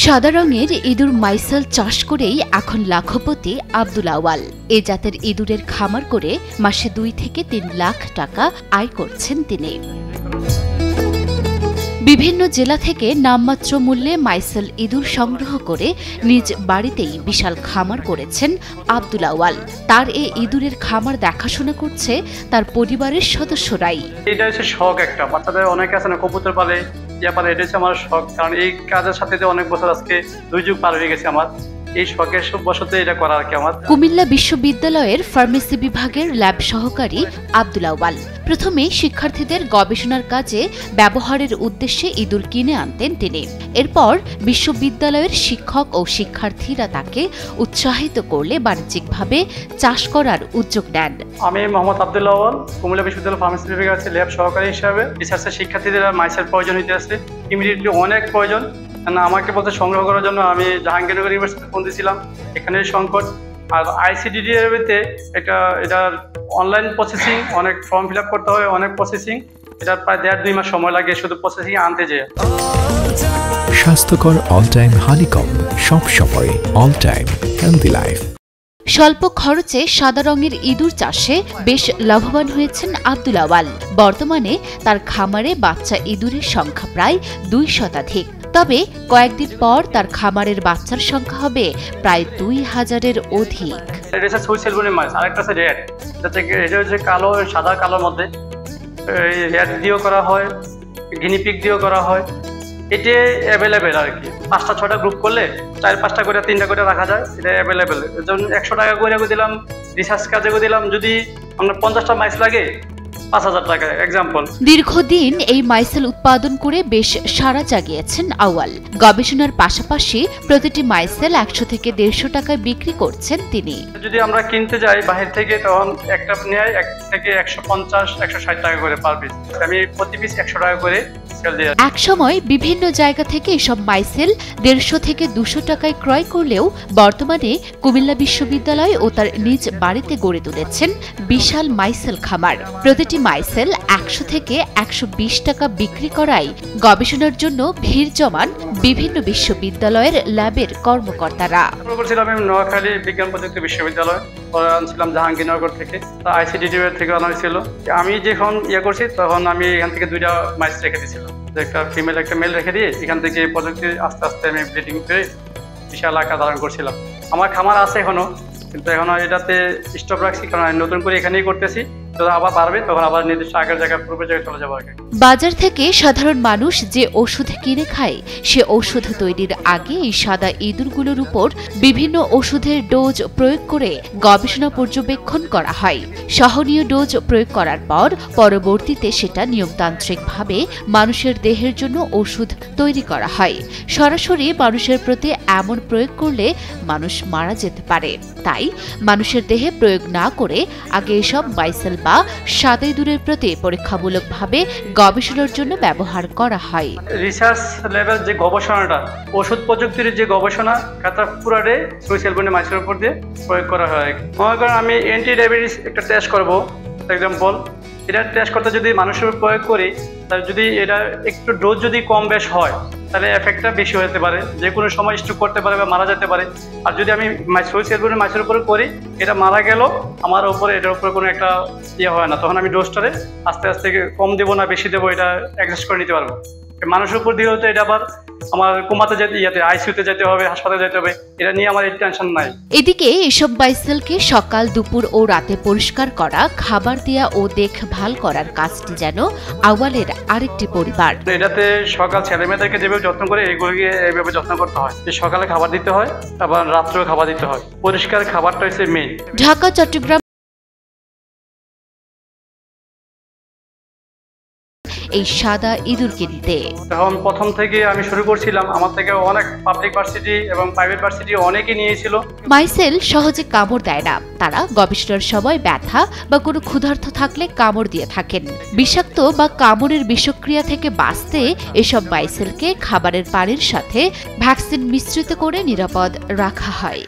সাদা রঙের ইঁদুর মাইসেল চাষ করেই এখন লাখপতি আব্দুল আওয়াল। এ জাতের ইঁদুরের খামার করে মাসে 2 থেকে 3 লাখ টাকা আয় করছেন তিনি। বিভিন্ন জেলা থেকে নামমাত্র মূল্যে মাইসেল ইঁদুর সংগ্রহ করে নিজ বাড়িতেই বিশাল খামার করেছেন আব্দুল আওয়াল। তার এই ইঁদুরের খামার দেখাশোনা করছে তার পরিবারের সদস্যরাই। এটা হচ্ছে শখ, একটা বাচ্চাদের অনেকে আছে না কবুতর পালে, ইয়া পালে, এটা হচ্ছে আমার শখ। কারণ এই কাজের সাথে অনেক বছর, আজকে 2 যুগ পার হয়ে গেছে আমার এই শখের বশতে এটা করা আর কি। আমার কুমিল্লা বিশ্ববিদ্যালয়ের ফার্মেসি বিভাগের ল্যাব সহকারী আব্দুল আওয়াল প্রথমে শিক্ষার্থীদের গবেষণার কাজে ব্যবহারের উদ্দেশ্যে ইঁদুর কিনে আনতেন তিনি। এরপর বিশ্ববিদ্যালয়ের শিক্ষক ও শিক্ষার্থীরা তাকে উৎসাহিত করলে বাণিজ্যিকভাবে চাষ করার উদ্যোগ নেন। আমি মোহাম্মদ আব্দুল আওয়াল, কুমিল্লা বিশ্ববিদ্যালয় ফার্মেসি বিভাগের আছে ল্যাব সহকারী হিসাবে। রিসার্চের শিক্ষার্থীদের মাইসেল প্রয়োজন হইতে আছে, ইমিডিয়েটলি অনেক প্রয়োজন। আমাকে বলতে সংগ্রহ করার জন্য আমি জাহাঙ্গীরনগর ইউনিভার্সিটি ফোন দিয়েছিলাম, এখানে সংকট। আর আইসিডিডিআরবিতে এটার অনলাইন প্রসেসিং, অনেক ফর্ম ফিল আপ করতে হয়, অনেক প্রসেসিং। এটার প্রায় 1.5-2 মাস সময় লাগে শুধু প্রসেসিং আনতে যেয়ে। স্বাস্থ্যকর অল টাইম হানিকম, সব সময় অল টাইম হেলদি লাইফ। স্বল্প খরচে সাদা রঙের ইঁদুর চাষে বেশ লাভবান হয়েছেন আব্দুল আওয়াল। বর্তমানে তার খামারে বাচ্চা ইঁদুরের সংখ্যা প্রায় 2 শতাধিক। তবে কয়েকদিন পর তার খামারের বাচ্চার সংখ্যা হবে প্রায় 2000-এর অধিক। এটা হচ্ছে সুইসেল বনে মাছ, আরেকটা হচ্ছে রেড। এটা হচ্ছে কালো, সাদা কালোর মধ্যে রেড দিয়েও করা হয়, গিনিপিগ দিয়েও করা হয়। এটা অ্যাভেলেবেল আর কি। 5টা-6টা গ্রুপ করলে 4-5টা করে 3টা করে রাখা যায়, এটা অ্যাভেলেবেল। যেমন 100 টাকা করে দিলাম, রিসার্চ কাজে দিলাম। যদি আমরা 50টা মাইস লাগে 5000 টাকা এক্সাম্পল। দীর্ঘদিন এই মাইসেল উৎপাদন করে বেশ সাড়া জাগিয়েছেন আওয়াল। গবেষণার পাশাপাশি প্রতিটি মাইসেল 100 থেকে 150 টাকায় বিক্রি করছেন তিনি। যদি আমরা কিনতে যাই বাহির থেকে, তখন একটা নেয় 1 থেকে 150-160 টাকা করে পার পিস। আমি প্রতি পিস 100 টাকা করে সেল দিই। এক সময় বিভিন্ন জায়গা থেকে এসব মাইসেল 150 থেকে 200 টাকায় ক্রয় করলেও বর্তমানে কুমিল্লা বিশ্ববিদ্যালয় ও তার নিজ বাড়িতে গড়ে তুলেছেন বিশাল মাইসেল খামার। প্রতিটি মাইসেল 100 থেকে 120 টাকা বিক্রি করায় গবেষণার জন্য ভিড় জমান বিভিন্ন বিশ্ববিদ্যালয়ের ল্যাবের কর্মকর্তারা। আমি নোয়াখালী বিজ্ঞান প্রযুক্তি বিশ্ববিদ্যালয় আনছিলাম, জাহাঙ্গীরনগর থেকে, আইসিডিডিআর থেকে আনা হয়েছিল। আমি যখন করছি তখন আমি এখান থেকে 2টা মাইস রেখে দিয়েছিলাম, একটা ফিমেল একটা মেল রেখে দিয়ে এখান থেকে প্রযুক্তি আস্তে আস্তে আমি ব্রিডিং করে বিশাল আকার ধারণ করছিলাম। আমার খামার আছে এখনো, কিন্তু এখনো এটাতে স্টপ রাখছি, কারণ আমি নতুন করে এখানেই করতেছি। আবার বাড়বে তখন আবার নির্দিষ্ট আগের জায়গায় পূর্ব জায়গায় চলে যাবো। বাজার থেকে সাধারণ মানুষ যে ওষুধ কিনে খায়, সে ওষুধ তৈরির আগে এই সাদা ইঁদুরগুলোর উপর বিভিন্ন ওষুধের ডোজ প্রয়োগ করে গবেষণা পর্যবেক্ষণ করা হয়। সহনীয় ডোজ প্রয়োগ করার পর পরবর্তীতে সেটা নিয়মতান্ত্রিকভাবে মানুষের দেহের জন্য ওষুধ তৈরি করা হয়। সরাসরি মানুষের প্রতি এমন প্রয়োগ করলে মানুষ মারা যেতে পারে। তাই মানুষের দেহে প্রয়োগ না করে আগে এসব মাইসেল বা সাদা ইঁদুরের প্রতি পরীক্ষামূলকভাবে গবেষণার জন্য ব্যবহার করা হয়। রিসার্চ লেভেল যে গবেষণাটা, ওষুধ প্রযুক্তির যে গবেষণা, এটা পুরাটাই সুইসেল বনে মাইসের উপর দিয়ে প্রয়োগ করা হয়। মনে করেন আমি অ্যান্টি ডায়াবেটিস একটা টেস্ট করবো এক্সাম্পল। এটা টেস্ট করতে যদি মানুষের উপর প্রয়োগ করি, তাহলে যদি এটা একটু ডোজ যদি কম বেশ হয়, তাহলে এফেক্টটা বেশি হতে পারে, যে কোনো সময় স্ট্রোক করতে পারে বা মারা যেতে পারে। আর যদি আমি সুইসেল বনে মাইসের উপরে করি, এটা মারা গেল আমার উপরে, এটার উপরে কোনো একটা হয় না, তখন আমি ডোজটারে আস্তে আস্তে কম দেবো না বেশি দেবো, এটা অ্যাডজাস্ট করে নিতে পারবো। মানুষের উপর দিলেও তো এটা আবার আমার কোমাতে যেতে, আইসিইউতে যেতে হবে, হাসপাতালে যেতে হবে, এটা নিয়ে আমার টেনশন নাই। এদিকে এসব মাইসেলকে সকাল, দুপুর ও রাতে পরিষ্কার করা, খাবার দেয়া ও দেখভাল করার কাজটি যেন আওয়ালের আরেকটি পরিবার। এটাতে সকাল ছেলেমেয়েদেরকে যেভাবে যত্ন করে, এগুলোকে এইভাবে যত্ন করতে হয়। সকালে খাবার দিতে হয়, আবার রাত্রেও খাবার দিতে হয়। পরিষ্কার খাবারটা হচ্ছে মেইন। ঢাকা, চট্টগ্রাম এই সাদা ইঁদুর কিনতে তখন প্রথম থেকে আমি শুরু করছিলাম, আমার থেকে অনেক পাবলিক ভার্সিটি এবং প্রাইভেট ভার্সিটি অনেকে নিয়েছিল। মাইসেল সহজে কামড় দেয় না। তারা গবেষণার সময় ব্যথা বা কোনো ক্ষুধার্ত থাকলে কামড় দিয়ে থাকেন। বিষাক্ত বা কামড়ের বিষক্রিয়া থেকে বাঁচতে এসব মাইসেলকে খাবারের পানির সাথে ভ্যাকসিন মিশ্রিত করে নিরাপদ রাখা হয়।